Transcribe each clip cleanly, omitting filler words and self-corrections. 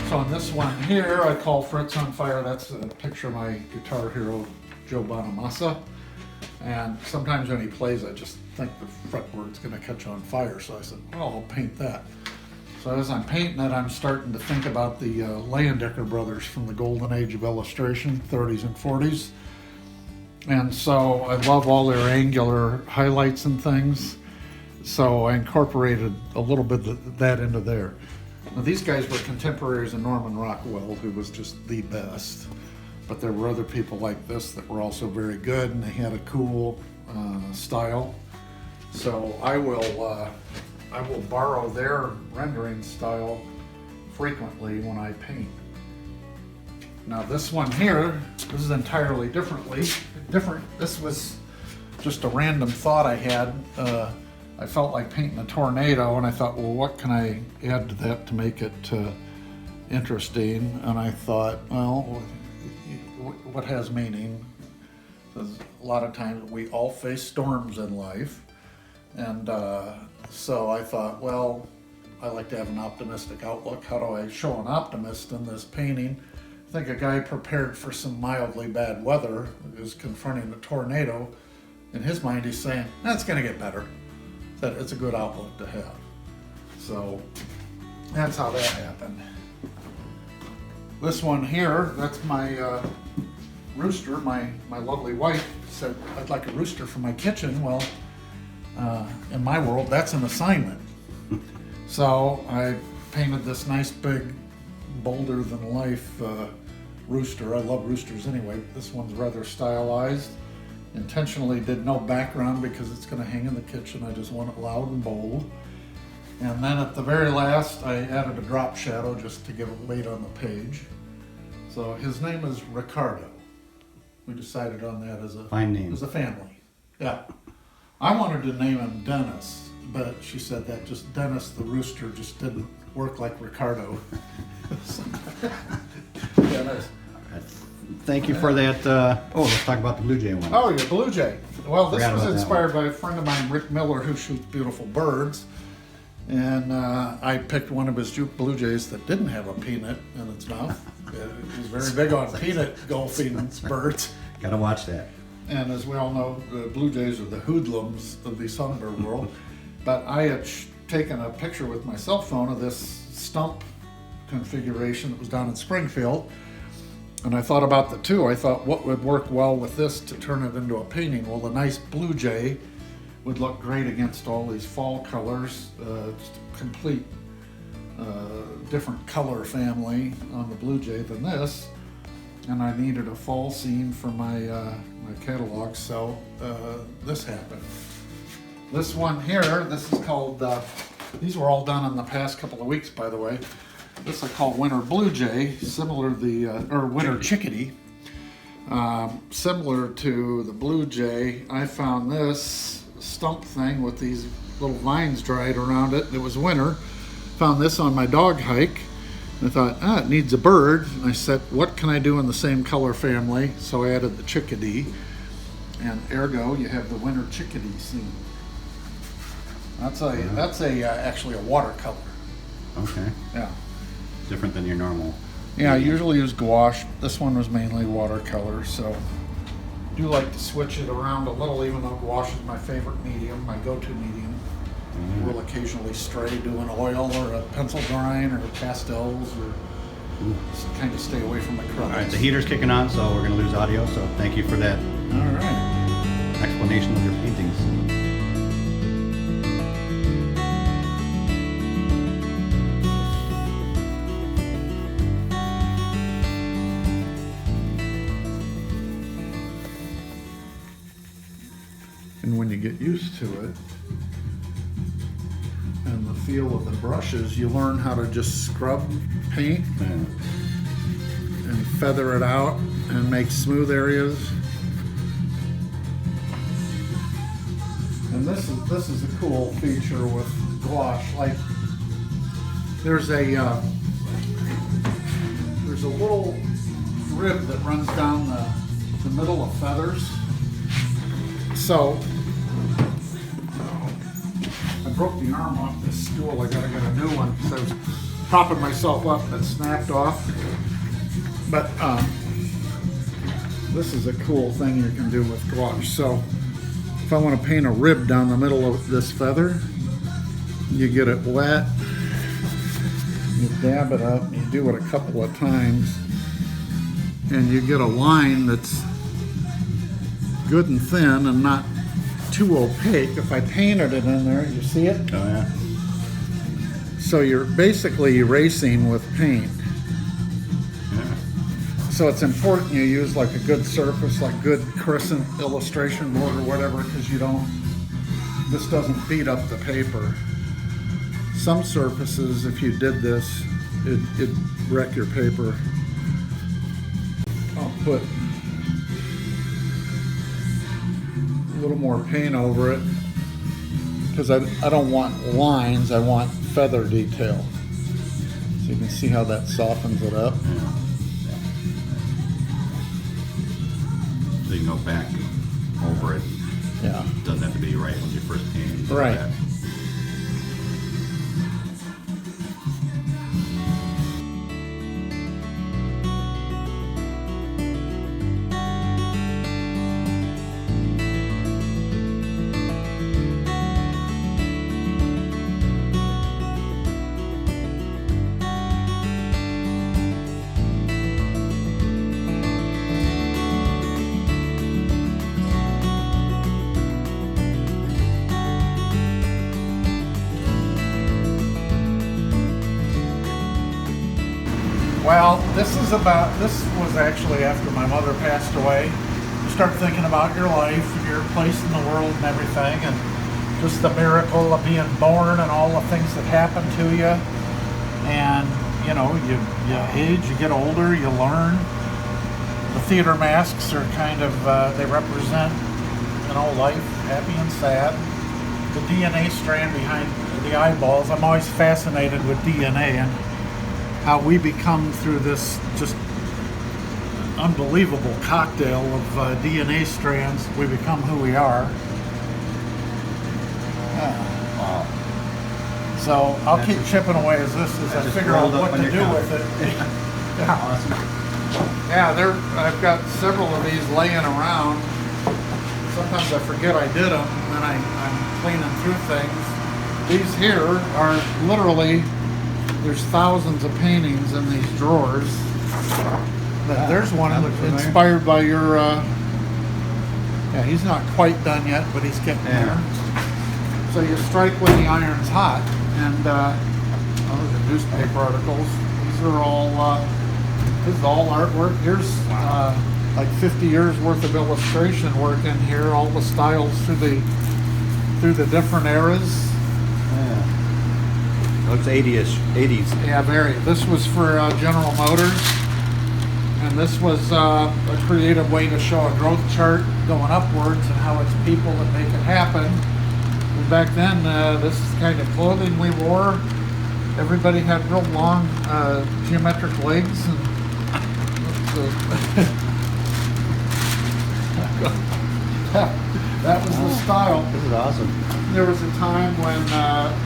So on this one here, I call Fritz on Fire. That's a picture of my guitar hero, Joe Bonamassa. And sometimes when he plays, I just think the fretboard's going to catch on fire. So I said, well, I'll paint that. So as I'm painting it, I'm starting to think about the Leyendecker brothers from the golden age of illustration, 30s and 40s. And so I love all their angular highlights and things. So I incorporated a little bit of that into there. Now these guys were contemporaries of Norman Rockwell, who was just the best. But there were other people like this that were also very good, and they had a cool style. So I will borrow their rendering style frequently when I paint. Now this one here, this is entirely different. This was just a random thought I had. I felt like painting a tornado, and I thought, well, what can I add to that to make it interesting? And I thought, well, what has meaning? Because a lot of times we all face storms in life. And so I thought, well, I like to have an optimistic outlook. How do I show an optimist in this painting? I think a guy prepared for some mildly bad weather is confronting a tornado. In his mind, he's saying, that's going to get better. That it's a good outlook to have. So that's how that happened. This one here, that's my rooster. My lovely wife said, I'd like a rooster for my kitchen. Well, in my world, that's an assignment. So I painted this nice big, bolder than life rooster. I love roosters anyway. This one's rather stylized. Intentionally did no background because it's going to hang in the kitchen. I just want it loud and bold. And then at the very last, I added a drop shadow just to give it weight on the page. So his name is Ricardo. We decided on that as a fine name. As a family. Yeah. I wanted to name him Dennis, but she said that just Dennis the rooster just didn't work like Ricardo. Dennis. Thank you for that. Let's talk about the Blue Jay one. Oh, your Blue Jay. Well, this was inspired by a friend of mine, Rick Miller, who shoots beautiful birds. And I picked one of his Blue Jays that didn't have a peanut in its mouth. He's very big on peanut golfing birds. Gotta watch that. And as we all know, the Blue Jays are the hoodlums of the songbird world. But I had taken a picture with my cell phone of this stump configuration that was down in Springfield. And I thought about the two. I thought, what would work well with this to turn it into a painting? Well, the nice Blue Jay would look great against all these fall colors. Just a complete different color family on the Blue Jay than this. And I needed a fall scene for my my catalog, so this happened. This one here, this is called, these were all done in the past couple of weeks, by the way. This I call Winter Blue Jay, similar to or Winter Chickadee. Similar to the Blue Jay, I found this stump thing with these little vines dried around it. It was winter. Found this on my dog hike. And I thought, it needs a bird. And I said, what can I do in the same color family? So I added the chickadee. And ergo, you have the Winter Chickadee scene. That's actually a watercolor. Okay. Yeah. Different than your normal. Yeah, I usually use gouache. This one was mainly watercolor, so I do like to switch it around a little, even though gouache is my favorite medium, my go-to medium. We'll occasionally stray to an oil or a pencil drawing or pastels, or just kind of stay away from the crowds. All right, the heater's kicking on, so we're going to lose audio, so thank you for that All right. explanation of your paintings. And when you get used to it, and the feel of the brushes, you learn how to just scrub paint and feather it out and make smooth areas. And this is a cool feature with gouache. Like there's a little rib that runs down the middle of feathers. So I broke the arm off this stool. I gotta get a new one because I was propping myself up and it snapped off. But this is a cool thing you can do with gouache. So if I want to paint a rib down the middle of this feather, you get it wet, you dab it up, you do it a couple of times, and you get a line that's good and thin and not too opaque. If I painted it in there, you see it? Oh yeah. So you're basically erasing with paint. Yeah. So it's important you use like a good surface, like good crescent illustration board or whatever, because this doesn't beat up the paper. Some surfaces, if you did this, it'd wreck your paper. I'll put a little more paint over it because I don't want lines, I want feather detail. So you can see how that softens it up. Yeah. So you can go back over it. Yeah. It doesn't have to be right when you first paint. Right. Well, this was actually after my mother passed away. You start thinking about your life and your place in the world and everything, and just the miracle of being born and all the things that happen to you. And, you know, you age, you get older, you learn. The theater masks are kind of, they represent, you know, life, happy and sad. The DNA strand behind the eyeballs, I'm always fascinated with DNA and how we become through this just unbelievable cocktail of DNA strands, we become who we are. Wow. So I'll keep chipping away as I figure out what to do with it. Yeah. Awesome. Yeah, I've got several of these laying around. Sometimes I forget I did them, and then I'm cleaning through things. These here are literally, there's thousands of paintings in these drawers. There's one inspired by your, yeah, he's not quite done yet, but he's getting there. So you strike when the iron's hot, and those are newspaper articles. These are all, this is all artwork. Here's like 50 years worth of illustration work in here, all the styles through the different eras. Looks 80s. Yeah, very. This was for General Motors, and this was a creative way to show a growth chart going upwards and how it's people that make it happen. And back then, this is the kind of clothing we wore. Everybody had real long geometric legs, and that was the style. This is awesome. There was a time when,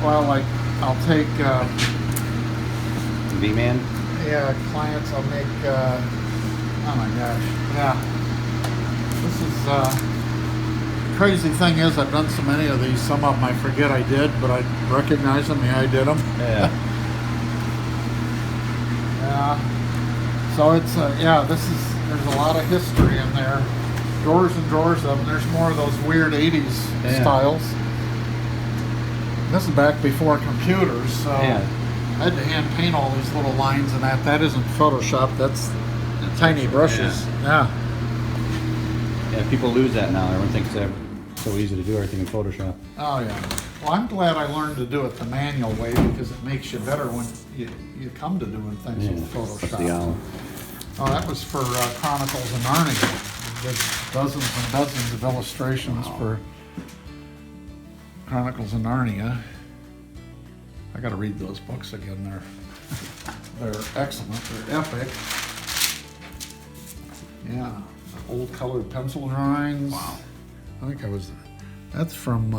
well, like, I'll take, V-Man? yeah, clients, I'll make, oh my gosh, yeah. This is, crazy thing is I've done so many of these, some of them I forget I did, but I recognize them, yeah, I did them. Yeah. Yeah. So it's, yeah, there's a lot of history in there. Drawers and drawers of them. There's more of those weird 80s styles. This is back before computers, so I had to hand paint all these little lines and that. That isn't Photoshop, that's tiny brushes. Yeah. Yeah, people lose that now. Everyone thinks they're so easy to do everything in Photoshop. Oh yeah. Well, I'm glad I learned to do it the manual way because it makes you better when you come to doing things with Photoshop. Oh, that was for Chronicles of Narnia. There's dozens and dozens of illustrations for Chronicles of Narnia. I got to read those books again. They're excellent. They're epic. Yeah, old colored pencil drawings. Wow. I think that's from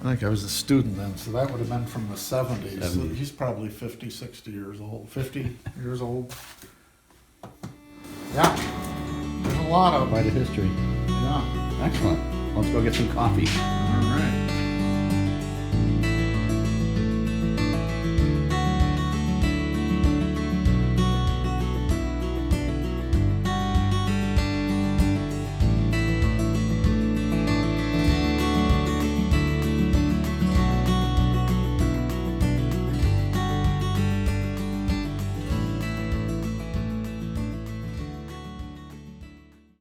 I think I was a student then, so that would have been from the 70s. So 70s. he's probably 50, 60 years old, 50 years old. Yeah, there's a lot of them. Quite a history. Yeah, Excellent. Let's go get some coffee. all right.